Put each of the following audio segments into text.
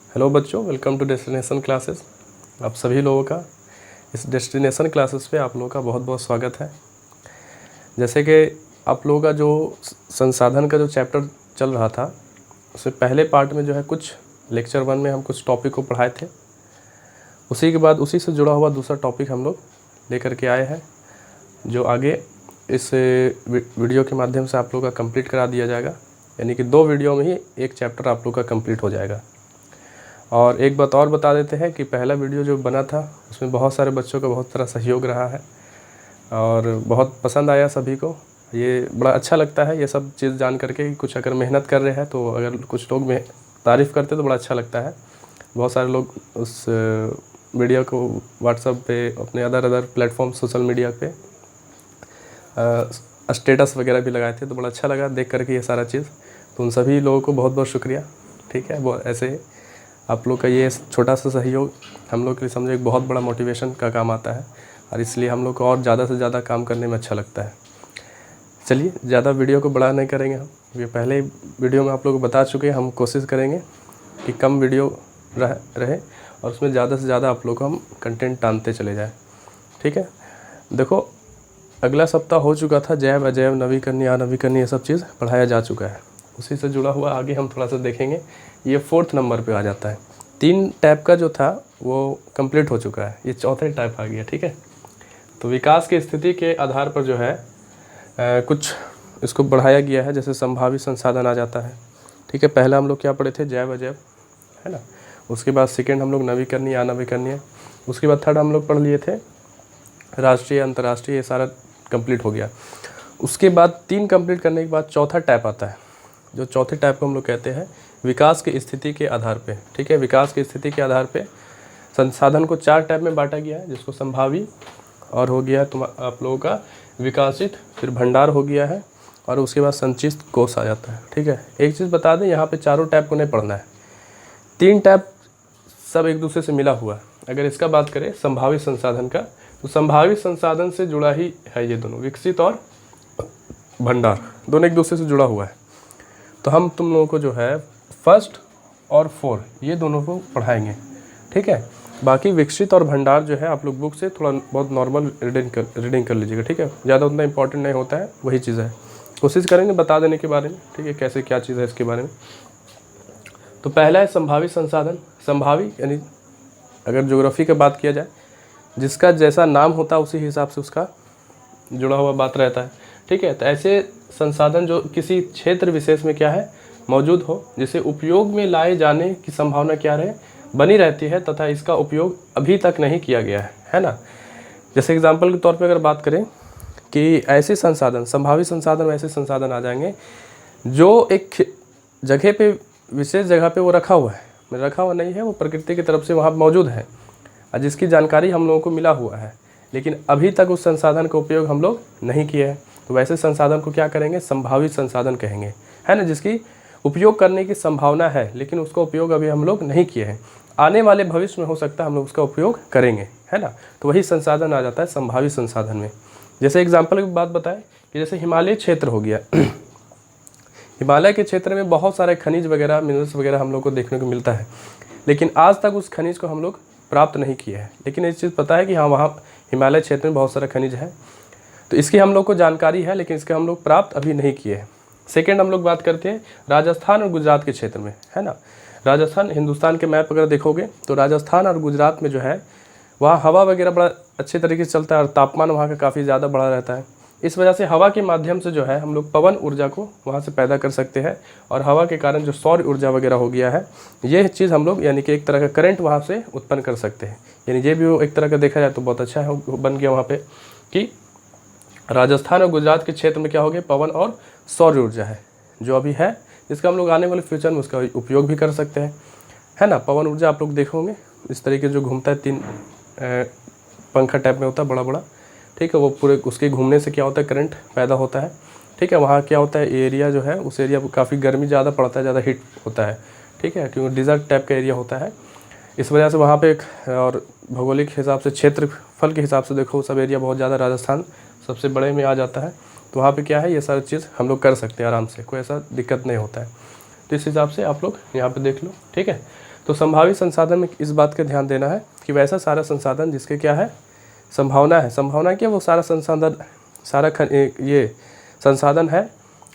Hello बच्चों, welcome to destination classes. आप सभी लोगों का इस डेस्टिनेशन क्लासेस पे आप लोगों का बहुत बहुत स्वागत है। जैसे कि आप लोगों का जो संसाधन का जो चैप्टर चल रहा था, उसमें पहले पार्ट में जो है कुछ लेक्चर 1 में हम कुछ टॉपिक को पढ़ाए थे। उसी के बाद उसी से जुड़ा हुआ दूसरा टॉपिक हम लोग लेकर के आए हैं, जो आगे इस वीडियो के माध्यम से आप लोग का कंप्लीट करा दिया जाएगा। यानी कि 2 वीडियो में ही एक चैप्टर आप लोग का कंप्लीट हो जाएगा। और एक बात और बता देते हैं कि पहला वीडियो जो बना था उसमें बहुत सारे बच्चों का बहुत सारा सहयोग रहा है और बहुत पसंद आया सभी को। ये बड़ा अच्छा लगता है ये सब चीज़ जान करके कि कुछ अगर मेहनत कर रहे हैं तो अगर कुछ लोग में तारीफ़ करते तो बड़ा अच्छा लगता है। बहुत सारे लोग उस वीडियो को व्हाट्सएप पे, अपने अदर प्लेटफॉर्म सोशल मीडिया पे स्टेटस वगैरह भी लगाए थे, तो बड़ा अच्छा लगा देख करके ये सारा चीज़। तो उन सभी लोगों को बहुत बहुत शुक्रिया। ठीक है, वो ऐसे आप लोग का ये छोटा सा सहयोग हम लोग के लिए समझो एक बहुत बड़ा मोटिवेशन का काम आता है और इसलिए हम लोग को और ज़्यादा से ज़्यादा काम करने में अच्छा लगता है। चलिए, ज़्यादा वीडियो को बड़ा नहीं करेंगे हम। ये पहले वीडियो में आप लोग को बता चुके हैं, हम कोशिश करेंगे कि कम वीडियो रहे और उसमें ज़्यादा से ज़्यादा आप लोग को हम कंटेंट टानते चले जाएँ। ठीक है, देखो अगला सप्ताह हो चुका था, जैव अजैव नवीकरणीय अनवीकरणीय ये सब चीज़ पढ़ाया जा चुका है। उसी से जुड़ा हुआ आगे हम थोड़ा सा देखेंगे। ये 4th नंबर पे आ जाता है। 3 टाइप का जो था वो कंप्लीट हो चुका है, ये 4th टाइप आ गया। ठीक है, तो विकास की स्थिति के आधार पर जो है कुछ इसको बढ़ाया गया है। जैसे संभावित संसाधन आ जाता है। ठीक है, पहला हम लोग क्या पढ़े थे, जैव अजैव, है ना। उसके बाद सेकेंड हम लोग नवीकरणीय अनवीकरणीय। उसके बाद थर्ड हम लोग पढ़ लिए थे राष्ट्रीय अंतर्राष्ट्रीय, ये सारा कंप्लीट हो गया। उसके बाद 3 कंप्लीट करने के बाद चौथा टाइप आता है, जो चौथे टाइप को हम लोग कहते हैं विकास की स्थिति के आधार पे। ठीक है, विकास की स्थिति के आधार पे संसाधन को 4 टाइप में बांटा गया है, जिसको संभावी और हो गया आप लोगों का विकासित, फिर भंडार हो गया है और उसके बाद संचित कोष आ जाता है। ठीक है, एक चीज़ बता दें, यहाँ पे चारों टाइप को नहीं पढ़ना है। 3 टाइप सब एक दूसरे से मिला हुआ है। अगर इसका बात करें संभावित संसाधन का, तो संभावित संसाधन से जुड़ा ही है ये दोनों, विकसित और भंडार दोनों एक दूसरे से जुड़ा हुआ है। तो हम तुम लोगों को जो है 1st और 4 ये दोनों को पढ़ाएंगे। ठीक है, बाकी विकसित और भंडार जो है आप लोग बुक से थोड़ा बहुत नॉर्मल रीडिंग कर लीजिएगा। ठीक है, ज़्यादा उतना इंपॉर्टेंट नहीं होता है, वही चीज़ है। कोशिश करेंगे बता देने के बारे में। ठीक है, कैसे क्या चीज़ है इसके बारे में। तो पहला है संभावित संसाधन। संभावी यानी अगर ज्योग्राफी की बात किया जाए, जिसका जैसा नाम होता है उसी हिसाब से उसका जुड़ा हुआ बात रहता है। ठीक है, तो ऐसे संसाधन जो किसी क्षेत्र विशेष में क्या है मौजूद हो, जिसे उपयोग में लाए जाने की संभावना क्या रहे बनी रहती है तथा इसका उपयोग अभी तक नहीं किया गया है ना। जैसे एग्जांपल के तौर पे अगर बात करें कि ऐसे संसाधन, संभावित संसाधन ऐसे संसाधन आ जाएंगे जो एक जगह पे, विशेष जगह पे वो रखा हुआ नहीं है, वो प्रकृति की तरफ से वहाँ मौजूद है और जिसकी जानकारी हम लोगों को मिला हुआ है, लेकिन अभी तक उस संसाधन का उपयोग हम लोग नहीं किए हैं। तो वैसे संसाधन को क्या करेंगे, संभावित संसाधन कहेंगे, है ना, जिसकी उपयोग करने की संभावना है लेकिन उसका उपयोग अभी हम लोग नहीं किए हैं। आने वाले भविष्य में हो सकता है हम लोग उसका उपयोग करेंगे, है ना। तो वही संसाधन आ जाता है संभावित संसाधन में। जैसे एग्जाम्पल की बात बताएं कि जैसे हिमालय क्षेत्र हो गया हिमालय के क्षेत्र में बहुत सारे खनिज वगैरह, मिनरल्स वगैरह हम लोग को देखने को मिलता है, लेकिन आज तक उस खनिज को हम लोग प्राप्त नहीं किए हैं। लेकिन एक चीज़ पता है कि हाँ, वहाँ हिमालय क्षेत्र में बहुत सारा खनिज है, तो इसकी हम लोग को जानकारी है, लेकिन इसके हम लोग प्राप्त अभी नहीं किए हैं। सेकेंड हम लोग बात करते हैं राजस्थान और गुजरात के क्षेत्र में, है ना। राजस्थान, हिंदुस्तान के मैप अगर देखोगे तो राजस्थान और गुजरात में जो है वहाँ हवा वगैरह बड़ा अच्छे तरीके से चलता है और तापमान वहाँ का काफ़ी ज़्यादा बढ़ा रहता है। इस वजह से हवा के माध्यम से जो है हम लोग पवन ऊर्जा को वहाँ से पैदा कर सकते हैं और हवा के कारण जो सौर ऊर्जा वगैरह हो गया है, ये चीज़ हम लोग यानी कि एक तरह का करंट वहाँ से उत्पन्न कर सकते हैं। यानी ये भी एक तरह का देखा जाए तो बहुत अच्छा है बन गया वहाँ पे कि राजस्थान और गुजरात के क्षेत्र में क्या हो गया, पवन और सौर ऊर्जा है जो अभी है, जिसका हम लोग आने वाले फ्यूचर में उसका उपयोग भी कर सकते हैं, है ना। पवन ऊर्जा आप लोग देखोगे इस तरीके जो घूमता है, 3 पंखा टाइप में होता है बड़ा बड़ा। ठीक है, वो पूरे उसके घूमने से क्या होता है, करंट पैदा होता है। ठीक है, वहाँ क्या होता है, एरिया जो है उस एरिया पर काफ़ी गर्मी ज़्यादा पड़ता है, ज़्यादा हीट होता है। ठीक है, क्योंकि डिज़र्ट टाइप का एरिया होता है, इस वजह से वहाँ पे और भौगोलिक हिसाब से, क्षेत्रफल के हिसाब से देखो सब एरिया बहुत ज़्यादा, राजस्थान सबसे बड़े में आ जाता है। तो वहाँ पे क्या है, ये सारी चीज़ हम लोग कर सकते हैं आराम से, कोई ऐसा दिक्कत नहीं होता है। तो इस हिसाब से आप लोग यहाँ पे देख लो। ठीक है, तो संभावित संसाधन में इस बात का ध्यान देना है कि वैसा सारा संसाधन जिसके क्या है संभावना है, संभावना क्या वो सारा संसाधन ये संसाधन है,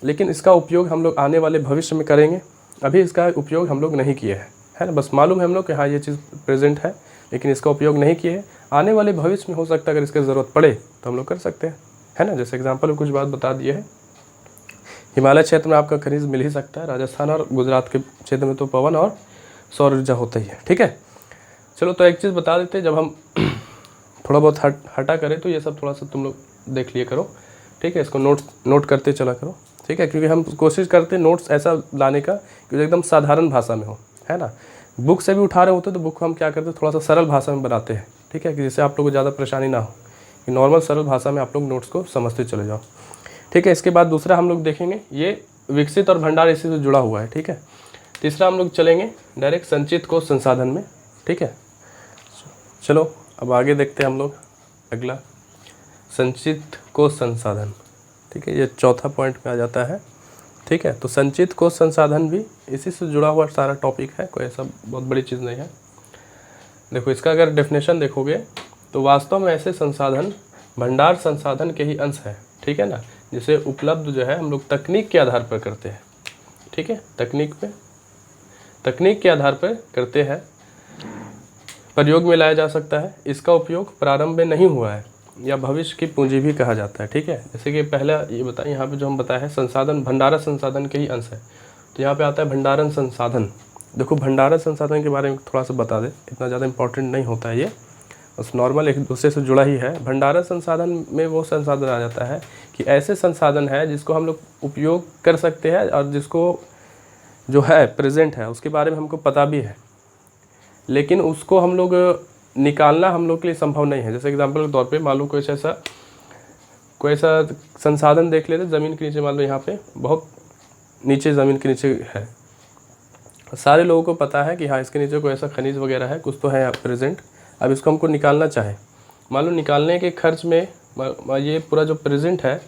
लेकिन इसका उपयोग हम लोग आने वाले भविष्य में करेंगे। अभी इसका उपयोग हम लोग नहीं किए हैं, है ना। बस मालूम है हम लोग कि हाँ ये चीज़ प्रेजेंट है, लेकिन इसका उपयोग नहीं किए हैं। आने वाले भविष्य में हो सकता है अगर इसकी ज़रूरत पड़े तो हम लोग कर सकते हैं, है ना। जैसे एग्जांपल में कुछ बात बता दिए है। हिमालय क्षेत्र में आपका खनिज मिल ही सकता है, राजस्थान और गुजरात के क्षेत्र में तो पवन और सौर ऊर्जा होता ही है, ठीक है। चलो तो एक चीज़ बता देते हैं, जब हम थोड़ा बहुत हटा करें तो ये सब थोड़ा सा तुम लोग देख लिए करो, ठीक है। इसको नोट करते चला करो, ठीक है, क्योंकि हम कोशिश करते हैं नोट्स ऐसा लाने का कि एकदम साधारण भाषा में हो, है ना। बुक से भी उठा रहे होते तो बुक को हम क्या करते हैं थोड़ा सा सरल भाषा में बनाते हैं, ठीक है, कि जिससे आप लोगों को ज़्यादा परेशानी ना हो, कि नॉर्मल सरल भाषा में आप लोग नोट्स को समझते चले जाओ, ठीक है। इसके बाद दूसरा हम लोग देखेंगे, ये विकसित और भंडार इसी से जुड़ा हुआ है, ठीक है। तीसरा हम लोग चलेंगे डायरेक्ट संचित कोश संसाधन में, ठीक है। चलो अब आगे देखते हैं हम लोग अगला संचित कोश संसाधन, ठीक है। ये चौथा पॉइंट में आ जाता है, ठीक है। तो संचित कोश संसाधन भी इसी से जुड़ा हुआ सारा टॉपिक है, कोई ऐसा बहुत बड़ी चीज़ नहीं है। देखो इसका अगर डेफिनेशन देखोगे तो वास्तव में ऐसे संसाधन भंडार संसाधन के ही अंश है, ठीक है ना, जिसे उपलब्ध जो है हम लोग तकनीक के आधार पर करते हैं, ठीक है। तकनीक के आधार पर करते हैं, प्रयोग में लाया जा सकता है। इसका उपयोग प्रारंभ में नहीं हुआ है या भविष्य की पूंजी भी कहा जाता है, ठीक है। जैसे कि पहला ये बताएं, यहाँ पे जो हम बताया है संसाधन भंडारण संसाधन के ही अंश है, तो यहाँ पे आता है भंडारण संसाधन। देखो भंडारण संसाधन के बारे में थोड़ा सा बता दे, इतना ज़्यादा इंपॉर्टेंट नहीं होता है ये, बस नॉर्मल एक दूसरे से जुड़ा ही है। भंडारण संसाधन में वो संसाधन आ जाता है कि ऐसे संसाधन है जिसको हम लोग उपयोग कर सकते हैं और जिसको जो है प्रेजेंट है उसके बारे में हमको पता भी है, लेकिन उसको हम लोग निकालना हम लोग के लिए संभव नहीं है। जैसे एग्जांपल के तौर पे मान लो कोई ऐसा संसाधन देख लेते ज़मीन के नीचे, मान लो यहाँ पे बहुत नीचे ज़मीन के नीचे है, सारे लोगों को पता है कि हाँ इसके नीचे कोई ऐसा खनिज वगैरह है, कुछ तो है प्रेजेंट। अब इसको हमको निकालना चाहे, मान लो निकालने के खर्च में ये पूरा जो प्रेजेंट है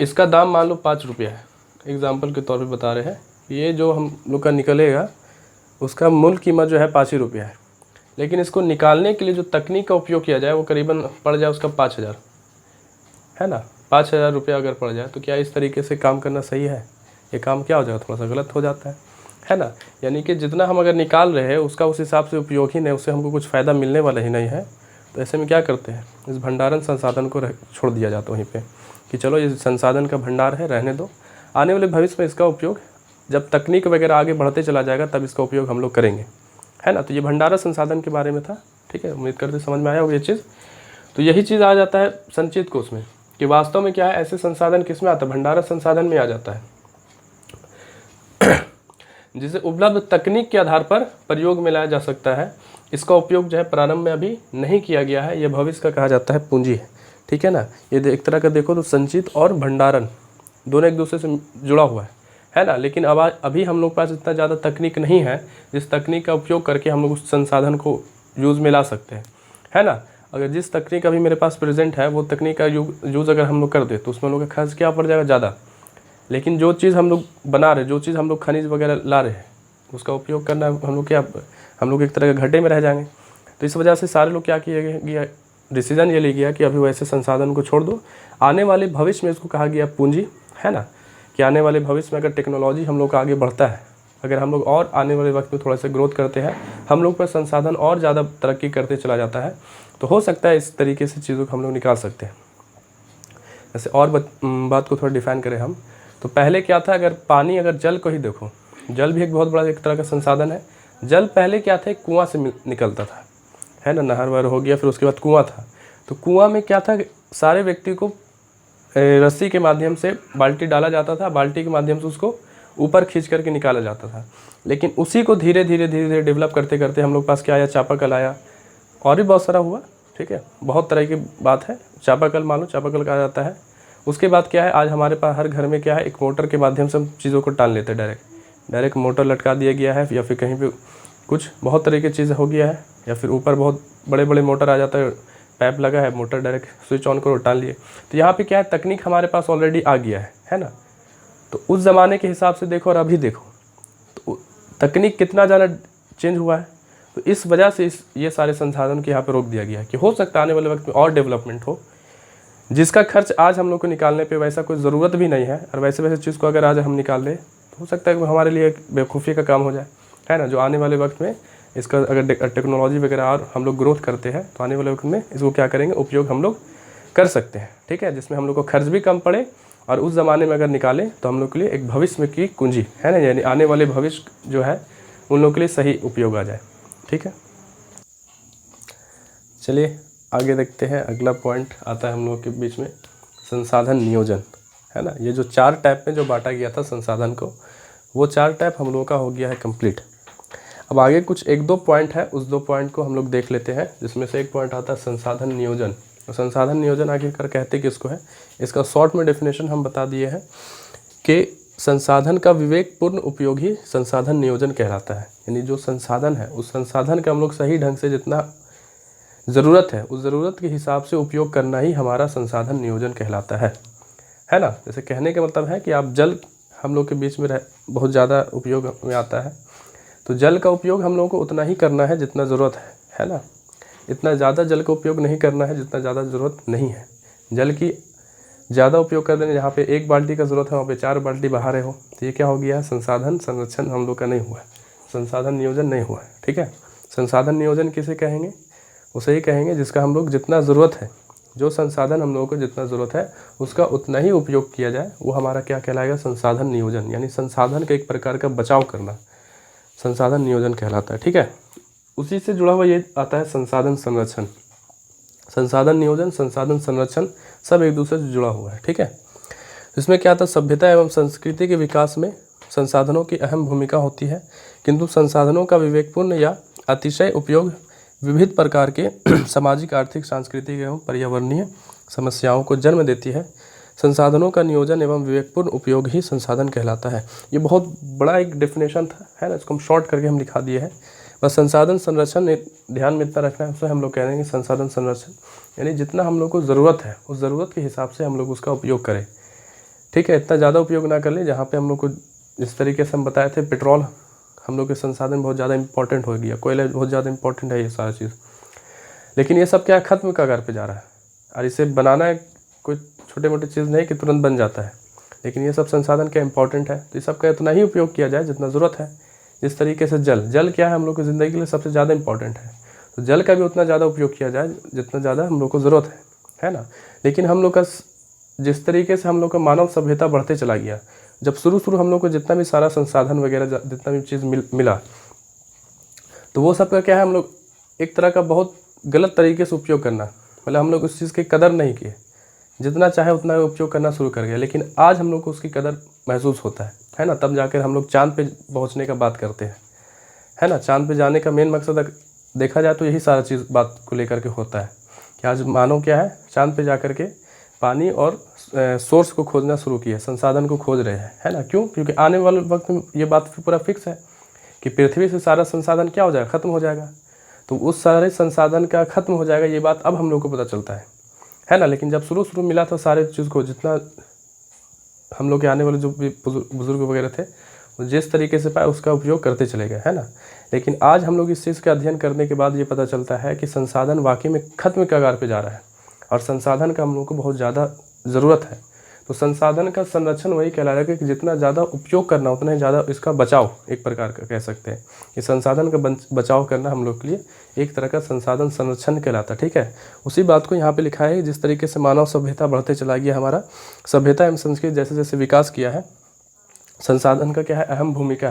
इसका दाम मान लो 5 रुपया है, एग्जाम्पल के तौर पर बता रहे हैं। ये जो हम लोग का निकलेगा उसका मूल कीमत जो है 5 ही रुपया है, लेकिन इसको निकालने के लिए जो तकनीक का उपयोग किया जाए वो करीबन पड़ जाए उसका 5,000, है ना। 5,000 रुपया अगर पड़ जाए तो क्या इस तरीके से काम करना सही है? ये काम क्या हो जाएगा, थोड़ा सा गलत हो जाता है ना। यानी कि जितना हम अगर निकाल रहे हैं उसका उस हिसाब से उपयोग ही नहीं, उससे हमको कुछ फ़ायदा मिलने वाला ही नहीं है। तो ऐसे में क्या करते हैं, इस भंडारण संसाधन को छोड़ दिया जाता है वहीं पर कि चलो ये संसाधन का भंडार है, रहने दो, आने वाले भविष्य में इसका उपयोग जब तकनीक वगैरह आगे बढ़ते चला जाएगा तब इसका उपयोग हम लोग करेंगे, है ना। तो ये भंडारण संसाधन के बारे में था, ठीक है। उम्मीद करते समझ में आया होगा ये चीज़। तो यही चीज़ आ जाता है संचित कोश में कि वास्तव में क्या है, ऐसे संसाधन किस में आता है, भंडारण संसाधन में आ जाता है, जिसे उपलब्ध तकनीक के आधार पर प्रयोग में लाया जा सकता है। इसका उपयोग जो है प्रारंभ में अभी नहीं किया गया है, ये भविष्य का कहा जाता है पूंजी है, ठीक है ना। ये एक तरह का देखो तो संचित और भंडारण दोनों एक दूसरे से जुड़ा हुआ है ना। लेकिन अब अभी हम लोग पास इतना ज़्यादा तकनीक नहीं है जिस तकनीक का उपयोग करके हम लोग उस संसाधन को यूज़ में ला सकते हैं, है ना। अगर जिस तकनीक अभी मेरे पास प्रेजेंट है वो तकनीक का यूज़ अगर हम लोग कर दे तो उसमें हम लोग का खर्च क्या पड़ जाएगा, ज़्यादा। लेकिन जो चीज़ हम लोग बना रहे, जो चीज़ हम लोग खनिज वगैरह ला रहे हैं उसका उपयोग करना हम लोग एक तरह के घाटे में रह जाएंगे। तो इस वजह से सारे लोग क्या किया गया, डिसीजन ये ले गया कि अभी वैसे संसाधन को छोड़ दो, आने वाले भविष्य में इसको कहा गया पूंजी, है ना। कि आने वाले भविष्य में अगर टेक्नोलॉजी हम लोग का आगे बढ़ता है, अगर हम लोग और आने वाले वक्त में थोड़ा सा ग्रोथ करते हैं, हम लोग पर संसाधन और ज़्यादा तरक्की करते चला जाता है, तो हो सकता है इस तरीके से चीज़ों को हम लोग निकाल सकते हैं। जैसे और बात को थोड़ा डिफाइन करें हम, तो पहले क्या था, अगर पानी, अगर जल को ही देखो, जल भी एक बहुत बड़ा एक तरह का संसाधन है। जल पहले क्या था, एक कुआँ से निकलता था, है ना, नहर वहर हो गया, फिर उसके बाद कुआँ था। तो कुआँ में क्या था, सारे व्यक्ति को रस्सी के माध्यम से बाल्टी डाला जाता था, बाल्टी के माध्यम से उसको ऊपर खींच करके निकाला जाता था। लेकिन उसी को धीरे धीरे डेवलप करते करते हम लोग पास क्या आया, चापाकल आया, और भी बहुत सारा हुआ, ठीक है, बहुत तरह की बात है। चापाकल मान लो, चापाकल कहा जाता है। उसके बाद क्या है, आज हमारे पास हर घर में क्या है, एक मोटर के माध्यम से हम चीज़ों को टाल लेते हैं, डायरेक्ट मोटर लटका दिया गया है, या फिर कहीं पे कुछ बहुत तरह की चीज़ हो गया है, या फिर ऊपर बहुत बड़े बड़े मोटर आ जाता है, पाइप लगा है, मोटर डायरेक्ट स्विच ऑन करो टाल लिए। तो यहाँ पे क्या है, तकनीक हमारे पास ऑलरेडी आ गया है ना। तो उस ज़माने के हिसाब से देखो और अभी देखो तो तकनीक कितना ज़्यादा चेंज हुआ है। तो इस वजह से ये सारे संसाधन को यहाँ पे रोक दिया गया है कि हो सकता है आने वाले वक्त में और डेवलपमेंट हो, जिसका खर्च आज हम लोग को निकालने पे वैसा कोई ज़रूरत भी नहीं है, और वैसे चीज़ को अगर आज हम निकाल लें तो हो सकता है कि हमारे लिए एक बेवकूफ़ी का काम हो जाए, है ना। जो आने वाले वक्त में इसका अगर टेक्नोलॉजी वगैरह और हम लोग ग्रोथ करते हैं तो आने वाले वक्त में इसको क्या करेंगे, उपयोग हम लोग कर सकते हैं, ठीक है, जिसमें हम लोग को खर्च भी कम पड़े, और उस ज़माने में अगर निकालें तो हम लोग के लिए एक भविष्य में की कुंजी है ना, यानी आने वाले भविष्य जो है उन लोगों के लिए सही उपयोग आ जाए, ठीक है। चलिए आगे देखते हैं। अगला पॉइंट आता है हम लोग के बीच में संसाधन नियोजन, है ना। ये जो 4 टाइप में जो बांटा गया था संसाधन को, वो 4 टाइप हम लोगों का हो गया है कंप्लीट। अब आगे कुछ 1-2 पॉइंट है, उस 2 पॉइंट को हम लोग देख लेते हैं, जिसमें से एक पॉइंट आता है संसाधन नियोजन। तो संसाधन नियोजन आखिरकार कहते किसको है, इसका शॉर्ट में डेफिनेशन हम बता दिए हैं कि संसाधन का विवेकपूर्ण उपयोग ही संसाधन नियोजन कहलाता है। यानी जो संसाधन है उस संसाधन का हम लोग सही ढंग से जितना ज़रूरत है उस ज़रूरत के हिसाब से उपयोग करना ही हमारा संसाधन नियोजन कहलाता है ना। जैसे कहने का मतलब है कि आप जल हम लोग के बीच में बहुत ज़्यादा उपयोग में आता है, तो जल का उपयोग हम लोगों को उतना ही करना है जितना ज़रूरत है ना। इतना ज़्यादा जल का उपयोग नहीं करना है जितना ज़्यादा ज़रूरत नहीं है। जल की ज़्यादा उपयोग कर देने, जहाँ पे 1 बाल्टी का ज़रूरत है वहाँ पे 4 बाल्टी बहा रहे हो, तो ये क्या हो गया है, संसाधन संरक्षण हम लोग का नहीं हुआ है, संसाधन नियोजन नहीं हुआ है, ठीक है। संसाधन नियोजन किसे कहेंगे, उसे ही कहेंगे जिसका हम लोग जितना ज़रूरत है, जो संसाधन हम लोगों को जितना ज़रूरत है उसका उतना ही उपयोग किया जाए, वो हमारा क्या कहलाएगा, संसाधन नियोजन। यानी संसाधन का एक प्रकार का बचाव करना संसाधन नियोजन कहलाता है, ठीक है। उसी से जुड़ा हुआ ये आता है संसाधन संरक्षण। संसाधन नियोजन, संसाधन संरक्षण सब एक दूसरे से जुड़ा हुआ है, ठीक है। इसमें क्या आता है, सभ्यता एवं संस्कृति के विकास में संसाधनों की अहम भूमिका होती है, किंतु संसाधनों का विवेकपूर्ण या अतिशय उपयोग विविध प्रकार के सामाजिक, आर्थिक, सांस्कृतिक एवं पर्यावरणीय समस्याओं को जन्म देती है। संसाधनों का नियोजन एवं विवेकपूर्ण उपयोग ही संसाधन कहलाता है। ये बहुत बड़ा एक डेफिनेशन था, है ना, इसको हम शॉर्ट करके हम लिखा दिए हैं। बस संसाधन संरक्षण ध्यान में इतना रखना है, उसमें हम लोग कह देंगे संसाधन संरक्षण यानी जितना हम लोग को ज़रूरत है उस ज़रूरत के हिसाब से हम लोग उसका उपयोग करें, ठीक है। इतना ज़्यादा उपयोग ना कर ले, जहाँ पे हम लोग को जिस तरीके से हम बताए थे, पेट्रोल हम लोग के संसाधन बहुत ज़्यादा इंपॉर्टेंट हो गया, कोयला बहुत ज़्यादा इंपॉर्टेंट है, ये सारा चीज़। लेकिन ये सब क्या खत्म कगार पे जा रहा है, और इसे बनाना है कोई छोटे मोटे चीज़ नहीं कि तुरंत बन जाता है, लेकिन ये सब संसाधन क्या इंपॉर्टेंट है, तो ये सब का इतना ही उपयोग किया जाए जितना ज़रूरत है। जिस तरीके से जल क्या है हम लोग की ज़िंदगी के लिए सबसे ज़्यादा इंपॉर्टेंट है, तो जल का भी उतना ज़्यादा उपयोग किया जाए जितना ज़्यादा हम लोग को ज़रूरत है ना। लेकिन हम लोग का जिस तरीके से हम लोग का मानव सभ्यता बढ़ते चला गया, जब शुरू हम लोग को जितना भी सारा संसाधन वगैरह जितना भी चीज़ मिला, तो वो सब का क्या है, हम लोग एक तरह का बहुत गलत तरीके से उपयोग करना, मतलब हम लोग उस चीज़ की कदर नहीं किए, जितना चाहे उतना उपयोग करना शुरू कर गया। लेकिन आज हम लोग को उसकी कदर महसूस होता है ना, तब जाकर हम लोग चाँद पे पहुँचने का बात करते हैं, है ना। चाँद पे जाने का मेन मकसद देखा जाए तो यही सारा चीज़ बात को लेकर के होता है कि आज मानव क्या है, चाँद पे जा कर के पानी और सोर्स को खोजना शुरू किया, संसाधन को खोज रहे हैं, है ना। क्यों? क्योंकि आने वाले वक्त में ये बात पूरा फिक्स है कि पृथ्वी से सारा संसाधन क्या हो जाएगा, ख़त्म हो जाएगा। तो उस सारे संसाधन का ख़त्म हो जाएगा, ये बात अब हम लोग को पता चलता है ना। लेकिन जब शुरू मिला था सारे चीज़ को, जितना हम लोग के आने वाले जो भी बुजुर्ग वगैरह थे वो जिस तरीके से पाए उसका उपयोग करते चले गए, है ना। लेकिन आज हम लोग इस चीज़ का अध्ययन करने के बाद ये पता चलता है कि संसाधन वाकई में ख़त्म कगार पे जा रहा है, और संसाधन का हम लोग को बहुत ज़्यादा ज़रूरत है। तो संसाधन का संरक्षण वही कहलाएगा कि जितना ज़्यादा उपयोग करना उतना ही ज़्यादा इसका बचाव, एक प्रकार का कह सकते हैं कि संसाधन का बचाव करना हम लोग के लिए एक तरह का संसाधन संरक्षण कहलाता है, ठीक है। उसी बात को यहाँ पे लिखा है, जिस तरीके से मानव सभ्यता बढ़ते चला गया, हमारा सभ्यता एवं संस्कृति जैसे जैसे विकास किया है, संसाधन का क्या है, अहम भूमिका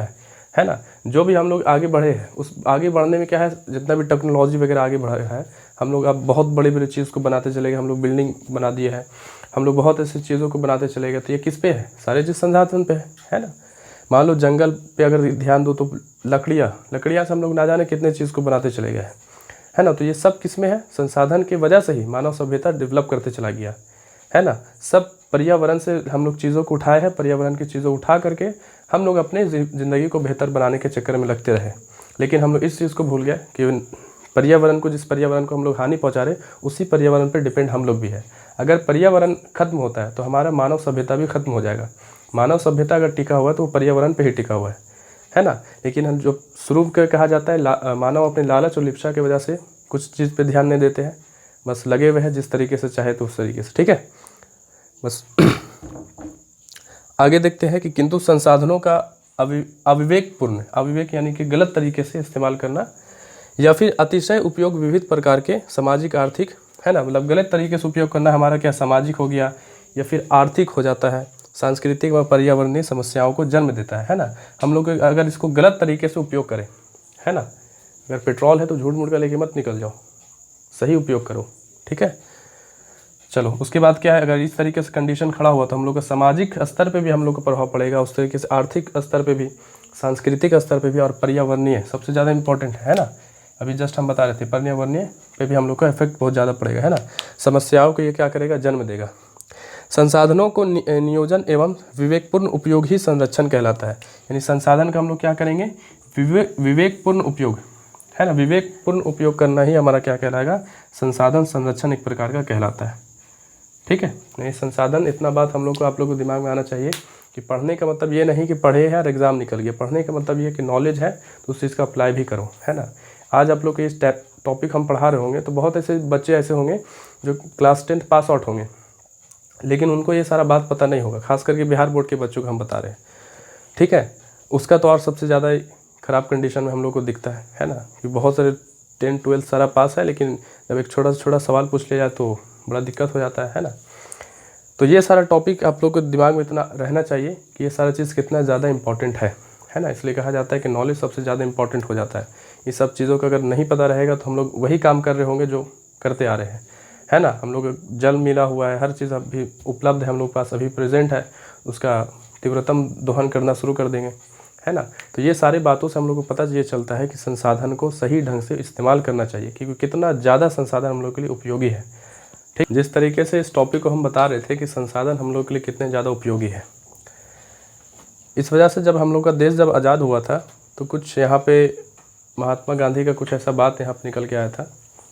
है ना। जो भी हम लोग आगे बढ़े हैं, उस आगे बढ़ने में क्या है, जितना भी टेक्नोलॉजी वगैरह आगे बढ़ा है, हम लोग अब बहुत बड़ी बड़ी चीज़ को बनाते चले गए। हम लोग बिल्डिंग बना दिए हैं, हम लोग बहुत ऐसी चीज़ों को बनाते चले गए। तो ये किस पे है, सारे चीज़ संसाधन पे है ना। मान लो जंगल पे अगर ध्यान दो तो लकड़ियाँ से हम लोग ना जाने कितने चीज़ को बनाते चले गए, है ना। तो ये सब किस में है, संसाधन की वजह से ही मानव सभ्यता डेवलप करते चला गया, है ना। सब पर्यावरण से हम लोग चीज़ों को उठाए हैं, पर्यावरण की चीज़ों उठा करके हम लोग अपने ज़िंदगी को बेहतर बनाने के चक्कर में लगते रहे। लेकिन हम लोग इस चीज़ को भूल गए कि पर्यावरण को, जिस पर्यावरण को हम लोग हानि पहुंचा रहे, उसी पर्यावरण पर डिपेंड हम लोग भी है। अगर पर्यावरण खत्म होता है तो हमारा मानव सभ्यता भी खत्म हो जाएगा। मानव सभ्यता अगर टिका हुआ है तो वो पर्यावरण पे ही टिका हुआ है। है ना। लेकिन हम जो शुरू कर कहा जाता है मानव अपने लालच और लिप्सा की वजह से कुछ चीज़ पे ध्यान नहीं देते हैं, बस लगे हुए हैं जिस तरीके से चाहे तो उस तरीके से, ठीक है। बस आगे देखते हैं कि किंतु संसाधनों का अविवेकपूर्ण, अविवेक यानी कि गलत तरीके से इस्तेमाल करना या फिर अतिशय उपयोग विविध प्रकार के सामाजिक आर्थिक, है ना, मतलब गलत तरीके से उपयोग करना हमारा क्या सामाजिक हो गया या फिर आर्थिक हो जाता है, सांस्कृतिक व पर्यावरणीय समस्याओं को जन्म देता है ना। हम लोग अगर इसको गलत तरीके से उपयोग करें, है ना, अगर पेट्रोल है तो झूठ मूठ का लेके मत निकल जाओ, सही उपयोग करो, ठीक है। चलो उसके बाद क्या है, अगर इस तरीके से कंडीशन खड़ा हुआ तो हम लोग का सामाजिक स्तर पे भी हम लोग को प्रभाव पड़ेगा, उस तरीके से आर्थिक स्तर पे भी, सांस्कृतिक स्तर पे भी और पर्यावरणीय सबसे ज़्यादा इंपॉर्टेंट है ना। अभी जस्ट हम बता रहे थे पर्यावरणीय पे भी हम लोग का इफेक्ट बहुत ज़्यादा पड़ेगा, है ना। समस्याओं को ये क्या करेगा, जन्म देगा। संसाधनों को नियोजन एवं विवेकपूर्ण उपयोग ही संरक्षण कहलाता है। यानी संसाधन का हम लोग क्या करेंगे, विवेकपूर्ण उपयोग, है ना, विवेकपूर्ण उपयोग करना ही हमारा क्या कहलाएगा, संसाधन संरक्षण एक प्रकार का कहलाता है, ठीक है। नहीं संसाधन, इतना बात हम लोग को आप लोग को दिमाग में आना चाहिए कि पढ़ने का मतलब ये नहीं कि पढ़े हैं और एग्ज़ाम निकल गया, पढ़ने का मतलब ये कि नॉलेज है तो उस चीज़ का अप्लाई भी करो, है ना। आज आप लोग के इस टॉपिक हम पढ़ा रहे होंगे तो बहुत ऐसे बच्चे ऐसे होंगे जो क्लास 10th पास आउट होंगे, लेकिन उनको ये सारा बात पता नहीं होगा, खास करके बिहार बोर्ड के बच्चों को हम बता रहे हैं, ठीक है। उसका तो और सबसे ज़्यादा ख़राब कंडीशन में हम लोग को दिखता है ना, कि बहुत सारे 10th 12th सारा पास है, लेकिन जब एक छोटा से छोटा सवाल पूछ लिया जाए तो बड़ा दिक्कत हो जाता है ना। तो ये सारा टॉपिक आप लोग को दिमाग में इतना रहना चाहिए कि ये सारा चीज़ कितना ज़्यादा इंपॉर्टेंट है ना। इसलिए कहा जाता है कि नॉलेज सबसे ज़्यादा इंपॉर्टेंट हो जाता है। ये सब चीज़ों का अगर नहीं पता रहेगा तो हम लोग वही काम कर रहे होंगे जो करते आ रहे हैं, है ना। हम लोग जल मिला हुआ है, हर चीज़ अभी उपलब्ध है हम लोग पास, अभी प्रेजेंट है, उसका तीव्रतम दोहन करना शुरू कर देंगे, है ना। तो ये सारी बातों से हम लोग को पता ये चलता है कि संसाधन को सही ढंग से इस्तेमाल करना चाहिए, क्योंकि कितना ज़्यादा संसाधन हम लोग के लिए उपयोगी है, ठीक। जिस तरीके से इस टॉपिक को हम बता रहे थे कि संसाधन हम लोग के लिए कितने ज़्यादा उपयोगी है, इस वजह से जब हम लोग का देश जब आज़ाद हुआ था तो कुछ यहाँ पे महात्मा गांधी का कुछ ऐसा बात यहाँ पर निकल के आया था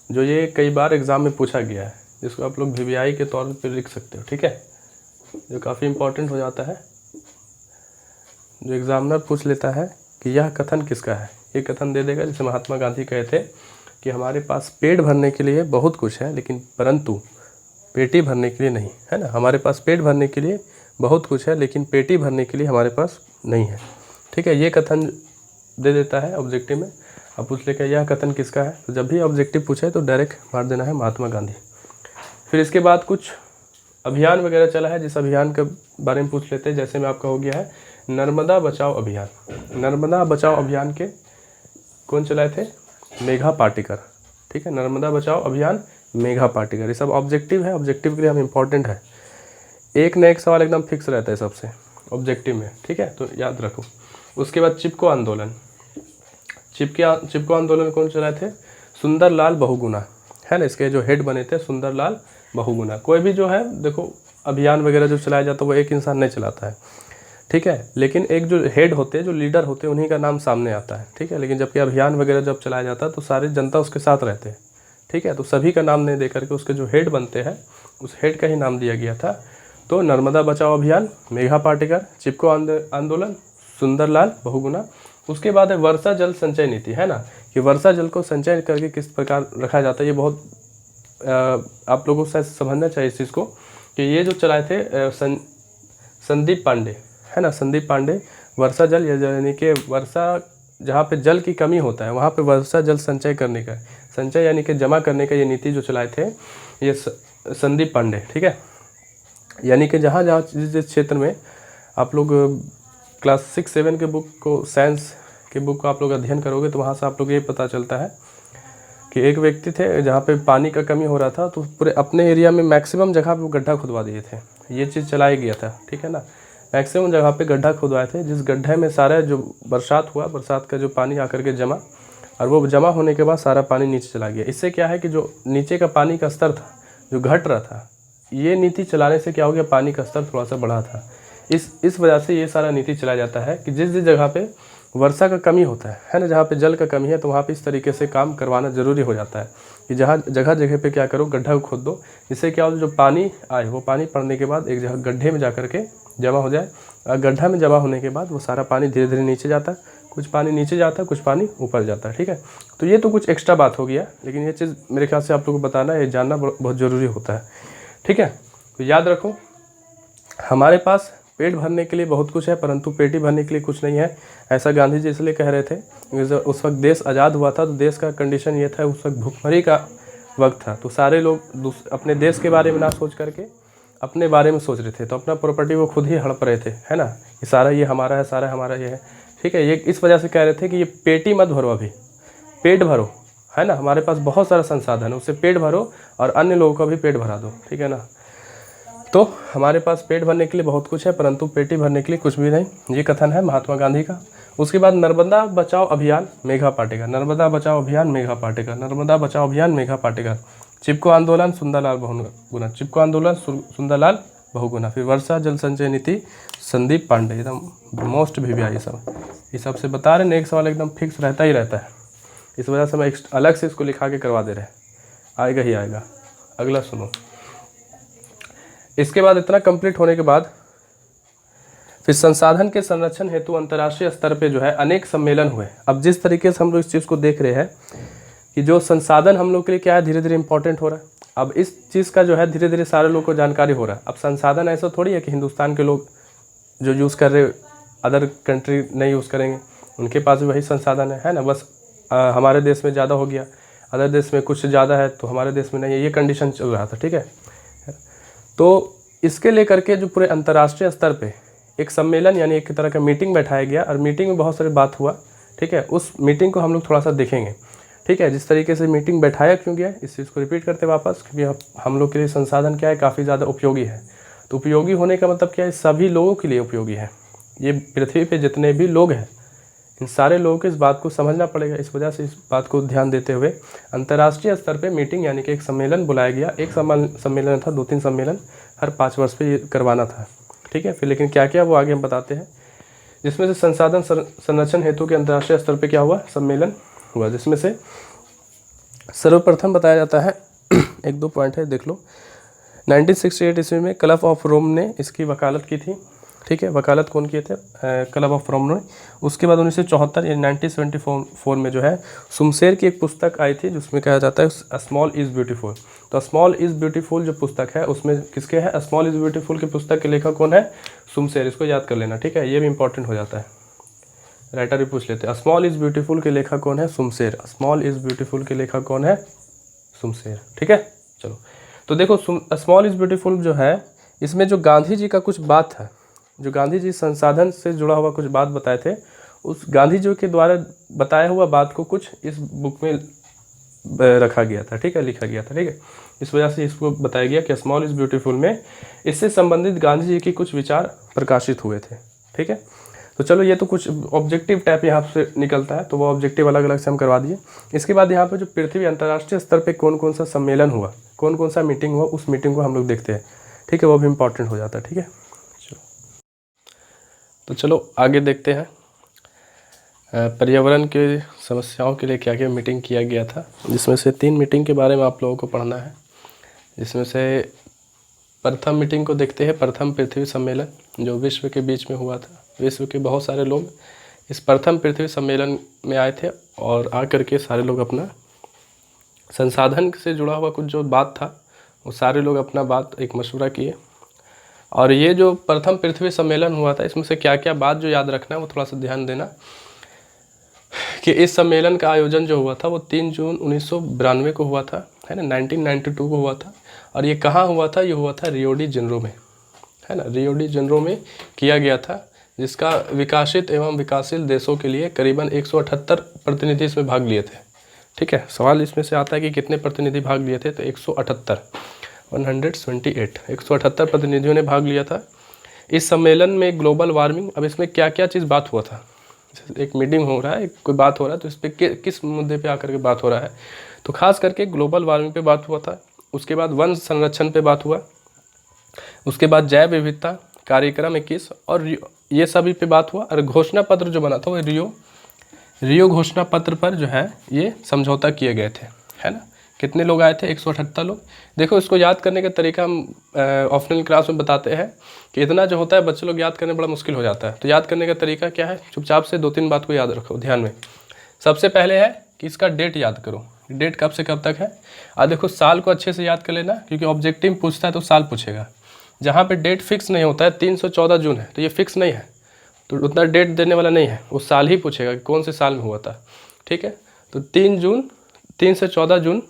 जो ये कई बार एग्ज़ाम में पूछा गया है, जिसको आप लोग VVI के तौर पर लिख सकते हो, ठीक है, जो काफ़ी इम्पोर्टेंट हो जाता है। जो एग्ज़ामिनर पूछ लेता है कि यह कथन किसका है, ये कथन दे देगा। जैसे महात्मा गांधी कहते कि हमारे पास पेट भरने के लिए बहुत कुछ है, लेकिन परंतु पेटी भरने के लिए नहीं, है ना। हमारे पास पेट भरने के लिए बहुत कुछ है, लेकिन पेटी भरने के लिए हमारे पास नहीं है, ठीक है। ये कथन दे देता है ऑब्जेक्टिव में। अब पूछ लेकर यह कथन किसका है, तो जब भी ऑब्जेक्टिव पूछे तो डायरेक्ट मार देना है महात्मा गांधी। फिर इसके बाद कुछ अभियान वगैरह चला है, जिस अभियान के बारे में पूछ लेते हैं। जैसे में आपका हो गया है नर्मदा बचाओ अभियान। नर्मदा बचाओ अभियान के कौन चलाए थे, मेघा पाटेकर, ठीक है। नर्मदा बचाओ अभियान मेघा पाटेकर, ये सब ऑब्जेक्टिव है, ऑब्जेक्टिव के लिए हम इम्पोर्टेंट है। एक न एक सवाल एकदम फिक्स रहता है सबसे ऑब्जेक्टिव में, ठीक है, तो याद रखो। उसके बाद चिपको आंदोलन। चिपको आंदोलन कौन चलाए थे, सुंदरलाल बहुगुणा, है ना। इसके जो हेड बने थे सुंदरलाल बहुगुणा। कोई भी जो है देखो अभियान वगैरह जो चलाया जाता है वो एक इंसान नहीं चलाता है, ठीक है, लेकिन एक जो हेड होते हैं, जो लीडर होते हैं, उन्हीं का नाम सामने आता है, ठीक है। लेकिन जबकि अभियान वगैरह जब चलाया जाता है तो सारी जनता उसके साथ रहते हैं, ठीक है। तो सभी का नाम नहीं दे करके उसके जो हेड बनते हैं उस हेड का ही नाम दिया गया था। तो नर्मदा बचाओ अभियान, मेघा पाटेकर, चिपको आंदोलन, सुंदरलाल बहुगुणा। उसके बाद है वर्षा जल संचय नीति, है ना, कि वर्षा जल को संचय करके किस प्रकार रखा जाता है। ये बहुत आप लोगों को शायद समझना चाहिए इस चीज़ को, कि ये जो चलाए थे संदीप पांडे, है ना। संदीप पांडे वर्षा जल, यानी कि वर्षा जहाँ पे जल की कमी होता है वहाँ पे वर्षा जल संचय करने का, संचय यानी कि जमा करने का ये नीति जो चलाए थे ये संदीप पांडे, ठीक है। यानी कि जहाँ जहाँ जिस क्षेत्र में आप लोग क्लास 6-7 के बुक को, साइंस के बुक को आप लोग अध्ययन करोगे तो वहाँ से आप लोग ये पता चलता है कि एक व्यक्ति थे जहाँ पे पानी का कमी हो रहा था, तो पूरे अपने एरिया में मैक्सिमम जगह पे वो गड्ढा खुदवा दिए थे। ये चीज़ चलाया गया था, ठीक है ना। मैक्सिमम जगह पे गड्ढा खुदवाए थे, जिस गड्ढे में सारा जो बरसात हुआ, बरसात का जो पानी आकर के जमा, और वो जमा होने के बाद सारा पानी नीचे चला गया। इससे क्या है कि जो नीचे का पानी का स्तर था जो घट रहा था, ये नीति चलाने से क्या हो गया, पानी का स्तर थोड़ा सा बढ़ा था। इस वजह से ये सारा नीति चलाया जाता है कि जिस जिस जगह पे वर्षा का कमी होता है ना, जहाँ पे जल का कमी है, तो वहाँ पे इस तरीके से काम करवाना ज़रूरी हो जाता है कि जहाँ जगह जगह पे क्या करो, गड्ढा खोद दो, जिससे क्या हो, जो पानी आए वो पानी पड़ने के बाद एक जगह गड्ढे में जा कर के जमा हो जाए। गड्ढा में जमा होने के बाद वो सारा पानी धीरे धीरे नीचे जाता है, कुछ पानी नीचे जाता है, कुछ पानी ऊपर जाता है, ठीक है। तो ये तो कुछ एक्स्ट्रा बात हो गया, लेकिन ये चीज़ मेरे ख्याल से आप लोगों को बताना, ये जानना बहुत ज़रूरी होता है, ठीक है। तो याद रखो, हमारे पास पेट भरने के लिए बहुत कुछ है, परंतु पेट ही भरने के लिए कुछ नहीं है। ऐसा गांधी जी इसलिए कह रहे थे, उस वक्त देश आज़ाद हुआ था, तो देश का कंडीशन ये था, उस वक्त भुखमरी का वक्त था। तो सारे लोग अपने देश के बारे में ना सोच करके अपने बारे में सोच रहे थे। तो अपना प्रॉपर्टी वो खुद ही हड़प रहे थे, है ना, कि सारा ये हमारा है, सारा हमारा ये है, ठीक है। ये इस वजह से कह रहे थे कि ये पेट ही मत भरो, अभी पेट भरो, है ना। हमारे पास बहुत सारा संसाधन है, उससे पेट भरो और अन्य लोगों का भी पेट भरा दो, ठीक है ना। तो हमारे पास पेट भरने के लिए बहुत कुछ है, परंतु पेट ही भरने के लिए कुछ भी नहीं, ये कथन है महात्मा गांधी का। उसके बाद नर्मदा बचाओ अभियान मेघा पाटेकर, नर्मदा बचाओ अभियान मेघा पाटेकर, नर्मदा बचाओ अभियान मेघा पाटेकर। चिपको आंदोलन सुंदरलाल बहुगुणा, चिपको आंदोलन सुंदरलाल बहुगुणा। फिर वर्षा जल संचय नीति संदीप पांडे, एकदम मोस्ट वीवीआई ये सब से बता रहे। नेक्स्ट सवाल एकदम फिक्स रहता ही रहता है, इस वजह से मैं अलग से इसको लिखा के करवा दे रहे हैं, आएगा ही आएगा। अगला सुनो, इसके बाद इतना कंप्लीट होने के बाद फिर संसाधन के संरक्षण हेतु अंतर्राष्ट्रीय स्तर पे जो है अनेक सम्मेलन हुए। अब जिस तरीके से हम लोग इस चीज़ को देख रहे हैं कि जो संसाधन हम लोग के लिए क्या है, धीरे धीरे इंपॉर्टेंट हो रहा है। अब इस चीज़ का जो है धीरे धीरे सारे लोग को जानकारी हो रहा है। अब संसाधन ऐसा थोड़ी है कि हिंदुस्तान के लोग जो यूज़ कर रहे अदर कंट्री नहीं यूज़ करेंगे, उनके पास भी वही संसाधन है ना। बस हमारे देश में ज़्यादा हो गया, अदर देश में कुछ ज़्यादा है तो हमारे देश में नहीं है, ये कंडीशन चल रहा था, ठीक है। तो इसके लेकर के जो पूरे अंतर्राष्ट्रीय स्तर पे एक सम्मेलन यानी एक तरह का मीटिंग बैठाया गया, और मीटिंग में बहुत सारी बात हुआ, ठीक है। उस मीटिंग को हम लोग थोड़ा सा देखेंगे, ठीक है। जिस तरीके से मीटिंग बैठाया क्यों गया, इस चीज़ को रिपीट करते वापस, क्योंकि हम लोग के लिए संसाधन क्या है, काफ़ी ज़्यादा उपयोगी है। तो उपयोगी होने का मतलब क्या है, सभी लोगों के लिए उपयोगी है। ये पृथ्वी पे जितने भी लोग हैं, इन सारे लोगों को इस बात को समझना पड़ेगा। इस वजह से इस बात को ध्यान देते हुए अंतर्राष्ट्रीय स्तर पे मीटिंग यानी कि एक सम्मेलन बुलाया गया। एक सम्मेलन था, 2-3 सम्मेलन हर 5 वर्ष पे ये करवाना था, ठीक है। फिर लेकिन क्या क्या वो आगे हम बताते हैं। जिसमें से संसाधन संरक्षण हेतु के अंतर्राष्ट्रीय स्तर पे क्या हुआ, सम्मेलन हुआ, जिसमें से सर्वप्रथम बताया जाता है 1-2 पॉइंट है, देख लो। 1968 ईस्वी में क्लब ऑफ रोम ने इसकी वकालत की थी, ठीक है। वकालत कौन किए थे, क्लब ऑफ रोम ने। उसके बाद 1974 या 1974 में जो है सुमशेर की एक पुस्तक आई थी, जिसमें कहा जाता है स्मॉल इज़ ब्यूटीफुल। तो स्मॉल इज़ ब्यूटीफुल जो पुस्तक है उसमें किसके है, स्मॉल इज़ ब्यूटीफुल की पुस्तक के लेखक कौन है, सुमशेर। इसको याद कर लेना, ठीक है, ये भी इंपॉर्टेंट हो जाता है, राइटर भी पूछ लेते हैं। स्मॉल इज़ ब्यूटीफुल के लेखक कौन है, सुमशेर। स्मॉल इज़ ब्यूटीफुल के लेखक कौन है, सुमशेर, ठीक है। चलो, तो देखो स्मॉल इज़ ब्यूटीफुल जो है, इसमें जो गांधी जी का कुछ बात है, जो गांधी जी संसाधन से जुड़ा हुआ कुछ बात बताए थे, उस गांधी जी के द्वारा बताया हुआ बात को कुछ इस बुक में रखा गया था, ठीक है, लिखा गया था, ठीक है। इस वजह से इसको बताया गया कि स्मॉल इज़ ब्यूटीफुल में इससे संबंधित गांधी जी के कुछ विचार प्रकाशित हुए थे, ठीक है। तो चलो, ये तो कुछ ऑब्जेक्टिव टाइप यहाँ से निकलता है, तो वो ऑब्जेक्टिव अलग अलग से हम करवा दिए। इसके बाद यहाँ पे जो पृथ्वी अंतर्राष्ट्रीय स्तर पे कौन कौन सा सम्मेलन हुआ, कौन कौन सा मीटिंग हुआ, उस मीटिंग को हम लोग देखते हैं, ठीक है, वो भी इम्पॉर्टेंट हो जाता है, ठीक है। तो चलो आगे देखते हैं पर्यावरण के समस्याओं के लिए क्या क्या मीटिंग किया गया था, जिसमें से 3 मीटिंग के बारे में आप लोगों को पढ़ना है। जिसमें से प्रथम मीटिंग को देखते हैं, प्रथम पृथ्वी सम्मेलन, जो विश्व के बीच में हुआ था। विश्व के बहुत सारे लोग इस प्रथम पृथ्वी सम्मेलन में आए थे, और आकर के सारे लोग अपना संसाधन से जुड़ा हुआ कुछ जो बात था, वो सारे लोग अपना बात एक मशवरा किए। और ये जो प्रथम पृथ्वी सम्मेलन हुआ था, इसमें से क्या क्या बात जो याद रखना है वो थोड़ा सा ध्यान देना, कि इस सम्मेलन का आयोजन जो हुआ था वो 3 जून 1992 को हुआ था, है ना, 1992 को हुआ था। और ये कहाँ हुआ था, ये हुआ था रियो डी जेनेरो में, है ना, रियो डी जेनेरो में किया गया था, जिसका विकसित एवं विकासशील देशों के लिए करीबन 178 प्रतिनिधि इसमें भाग लिए थे, ठीक है। सवाल इसमें से आता है कि कितने प्रतिनिधि भाग लिए थे, तो 178 प्रतिनिधियों ने भाग लिया था इस सम्मेलन में। ग्लोबल वार्मिंग, अब इसमें क्या क्या चीज़ बात हुआ था, एक मीटिंग हो रहा है, कोई बात हो रहा है, तो इस पर किस मुद्दे पे आकर के बात हो रहा है, तो खास करके ग्लोबल वार्मिंग पे बात हुआ था। उसके बाद वन संरक्षण पे बात हुआ, उसके बाद जैव विविधता कार्यक्रम 21 और ये सभी पे बात हुआ। और घोषणा पत्र जो बना था वो रियो घोषणा पत्र पर जो है ये समझौता किए गए थे, है ना, कितने लोग आए थे? 178 लोग। देखो इसको याद करने का तरीका हम ऑप्शनल क्लास में बताते हैं कि इतना जो होता है बच्चे लोग याद करने बड़ा मुश्किल हो जाता है। तो याद करने का तरीका क्या है? चुपचाप से 2-3 बात को याद रखो ध्यान में। सबसे पहले है कि इसका डेट याद करो, डेट कब से कब तक है। और देखो साल को अच्छे से याद कर लेना, क्योंकि ऑब्जेक्टिव पूछता है तो साल पूछेगा। जहाँ पे डेट फिक्स नहीं होता है, 314 जून है तो ये फिक्स नहीं है, तो उतना डेट देने वाला नहीं है, वो साल ही पूछेगा कि कौन से साल में हुआ था। ठीक है, तो 3 से 14 जून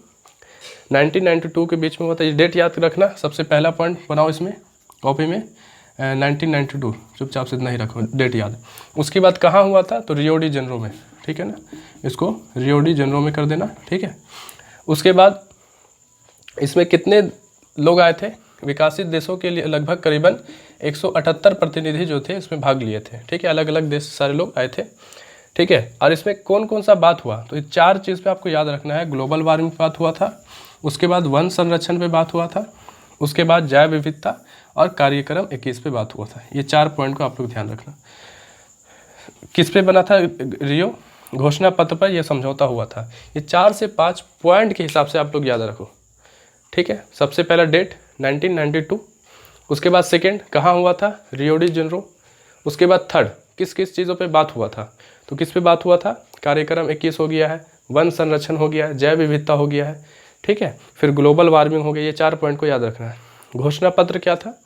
1992 के बीच में हुआ था। ये डेट याद रखना, सबसे पहला पॉइंट बनाओ इसमें कॉपी में 1992, चुपचाप से इतना ही रखो डेट याद। उसके बाद कहाँ हुआ था? तो रियो डी जेनेरो में। ठीक है ना, इसको रियो डी जेनेरो में कर देना। ठीक है, उसके बाद इसमें कितने लोग आए थे? विकसित देशों के लिए लगभग करीबन 178 प्रतिनिधि जो थे इसमें भाग लिए थे। ठीक है, अलग अलग देश से सारे लोग आए थे। ठीक है, और इसमें कौन कौन सा बात हुआ? तो ये 4 चीज़ पे आपको याद रखना है। ग्लोबल वार्मिंग पे बात हुआ था, उसके बाद वन संरक्षण पे बात हुआ था, उसके बाद जैव विविधता और कार्यक्रम 21 पे बात हुआ था। ये 4 पॉइंट को आप लोग ध्यान रखना। किस पे बना था? रियो घोषणा पत्र पर यह समझौता हुआ था। ये 4 से 5 पॉइंट के हिसाब से आप लोग याद रखो। ठीक है, सबसे पहला डेट 1992, उसके बाद सेकेंड कहाँ हुआ था? Rio de Janeiro. उसके बाद थर्ड किस किस चीज़ों पे बात हुआ था? तो किस पे बात हुआ था? कार्यक्रम 21 हो गया है, वन संरक्षण हो गया है, जैव विविधता हो गया है। ठीक है, फिर ग्लोबल वार्मिंग हो गया। ये 4 पॉइंट को याद रखना है। घोषणा पत्र क्या था?